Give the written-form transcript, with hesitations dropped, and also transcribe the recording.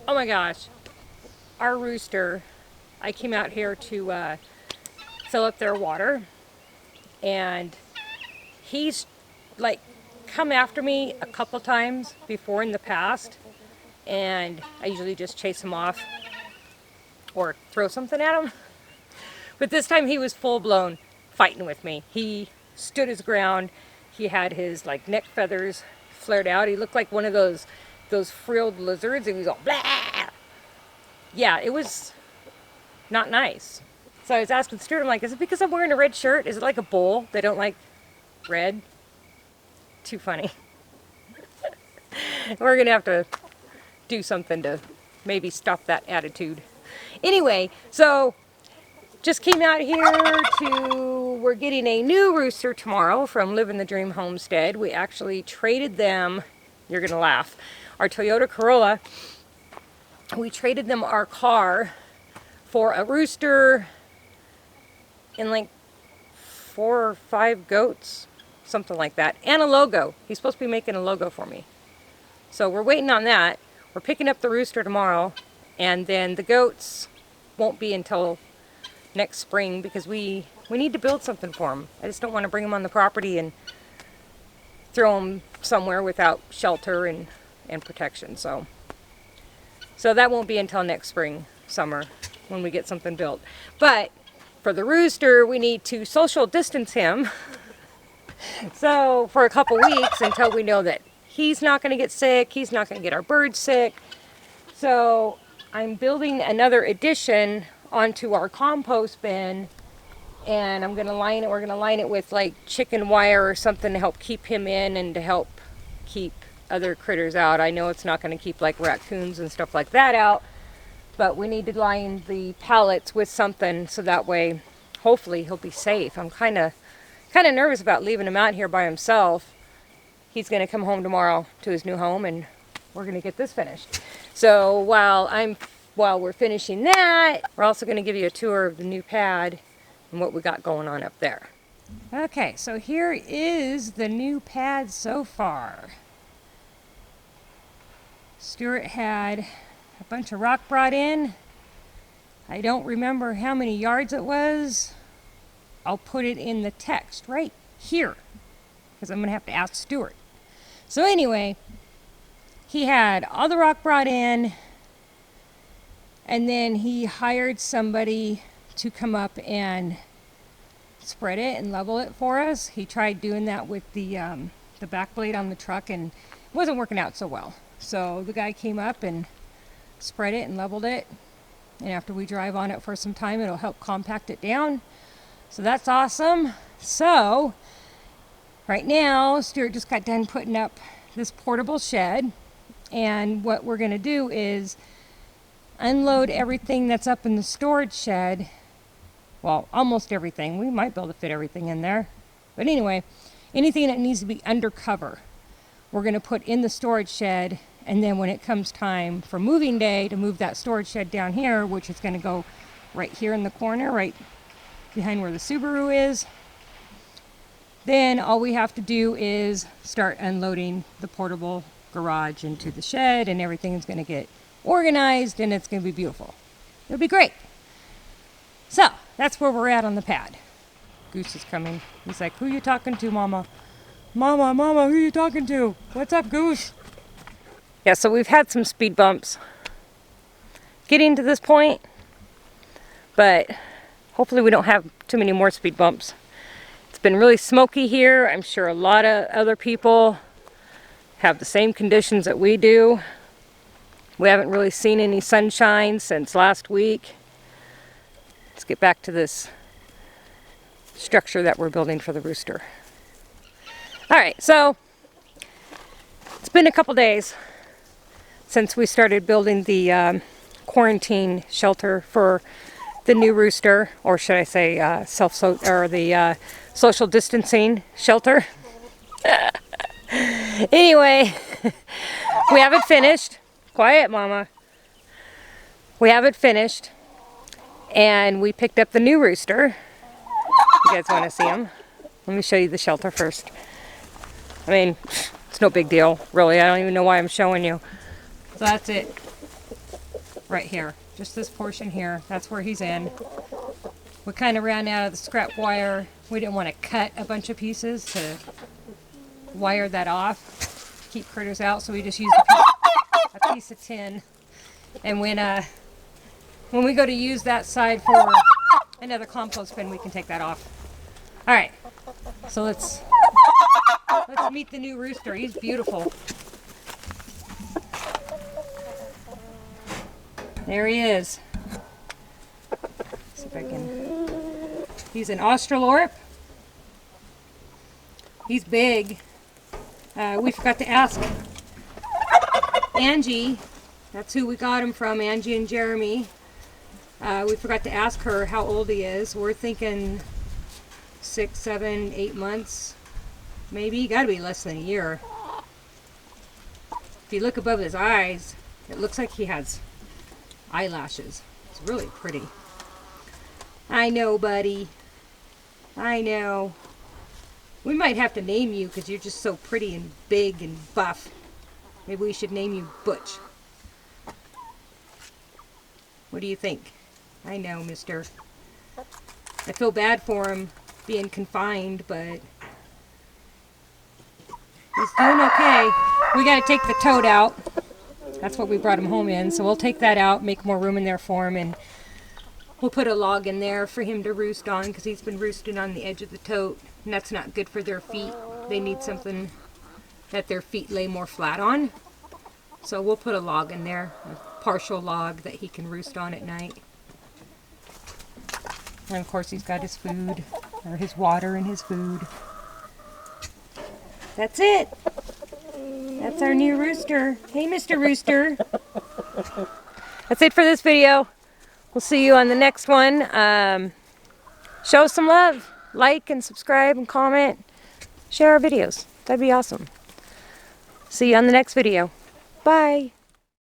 Oh my gosh, our rooster, I came out here to fill up their water, and he's like come after me a couple times before in the past, and I usually just chase him off or throw something at him. But this time he was full blown fighting with me. He stood his ground. He had his like neck feathers flared out. He looked like one of those frilled lizards. He was all blah. Yeah, it was not nice. So I was asking Stuart, I'm like, is it because I'm wearing a red shirt? Is it like a bull? They don't like red? Too funny. We're gonna have to do something to maybe stop that attitude. Anyway, so just came out here we're getting a new rooster tomorrow from Living the Dream Homestead. We actually traded them, you're gonna laugh, our Toyota Corolla. We traded them our car for a rooster and like 4 or 5 goats, something like that, and a logo. He's supposed to be making a logo for me. So we're waiting on that. We're picking up the rooster tomorrow, and then the goats won't be until next spring because we need to build something for them. I just don't want to bring them on the property and throw them somewhere without shelter and protection. So that won't be until next spring, summer, when we get something built. But for the rooster, we need to social distance him. So for a couple weeks until we know that he's not going to get sick, he's not going to get our birds sick. So I'm building another addition onto our compost bin, and we're going to line it with like chicken wire or something to help keep him in and to help keep other critters out. I know it's not going to keep like raccoons and stuff like that out, but we need to line the pallets with something so that way hopefully he'll be safe. I'm kind of nervous about leaving him out here by himself. He's going to come home tomorrow to his new home, and we're going to get this finished. So while we're finishing that, we're also going to give you a tour of the new pad and what we got going on up there. Okay, so here is the new pad so far. Stuart had a bunch of rock brought in. I don't remember how many yards it was. I'll put it in the text right here because I'm going to have to ask Stuart. So anyway, he had all the rock brought in, and then he hired somebody to come up and spread it and level it for us. He tried doing that with the back blade on the truck, and it wasn't working out so well. So the guy came up and spread it and leveled it, and after we drive on it for some time, it'll help compact it down. So that's awesome. So right now, Stuart just got done putting up this portable shed, and what we're going to do is unload everything that's up in the storage shed. Well, almost everything. We might be able to fit everything in there. But anyway, anything that needs to be undercover, we're going to put in the storage shed, and then when it comes time for moving day to move that storage shed down here, which is going to go right here in the corner, right behind where the Subaru is, then all we have to do is start unloading the portable garage into the shed, and everything is going to get organized, and it's going to be beautiful. It'll be great. So that's where we're at on the pad. Goose is coming. He's like, "Who you talking to, Mama? Mama, who you talking to? What's up, Goose?" Yeah, so we've had some speed bumps getting to this point, but hopefully we don't have too many more speed bumps. It's been really smoky here. I'm sure a lot of other people have the same conditions that we do. We haven't really seen any sunshine since last week. Let's get back to this structure that we're building for the rooster. All right, so it's been a couple days since we started building the quarantine shelter for the new rooster, or should I say the social distancing shelter. Anyway, we haven't finished. Quiet, Mama. We haven't finished, and we picked up the new rooster. You guys want to see him? Let me show you the shelter first. I mean, it's no big deal, really. I don't even know why I'm showing you. So that's it. right here. Just this portion here. That's where he's in. We kind of ran out of the scrap wire. We didn't want to cut a bunch of pieces to wire that off, keep critters out, so we just used a piece of tin. And when we go to use that side for another compost bin, we can take that off. All right, so let's meet the new Rooster. He's beautiful. There he is. See if I can. He's an Australorp. He's big. We forgot to ask Angie. That's who we got him from, Angie and Jeremy. We forgot to ask her how old he is. We're thinking 6, 7, 8 months. Maybe. Gotta be less than a year. If you look above his eyes, it looks like he has eyelashes. It's really pretty. I know, buddy. I know. We might have to name you because you're just so pretty and big and buff. Maybe we should name you Butch. What do you think? I know, mister. I feel bad for him being confined, but he's doing okay. We got to take the tote out. That's what we brought him home in, so we'll take that out, make more room in there for him, and we'll put a log in there for him to roost on because he's been roosting on the edge of the tote, and that's not good for their feet. They need something that their feet lay more flat on. So we'll put a log in there, a partial log that he can roost on at night. And of course he's got his food, or his water and his food. That's it. That's our new Rooster. Hey, Mr. Rooster. That's it for this video. We'll see you on the next one. Show us some love. Like and subscribe and comment. Share our videos. That'd be awesome. See you on the next video. Bye.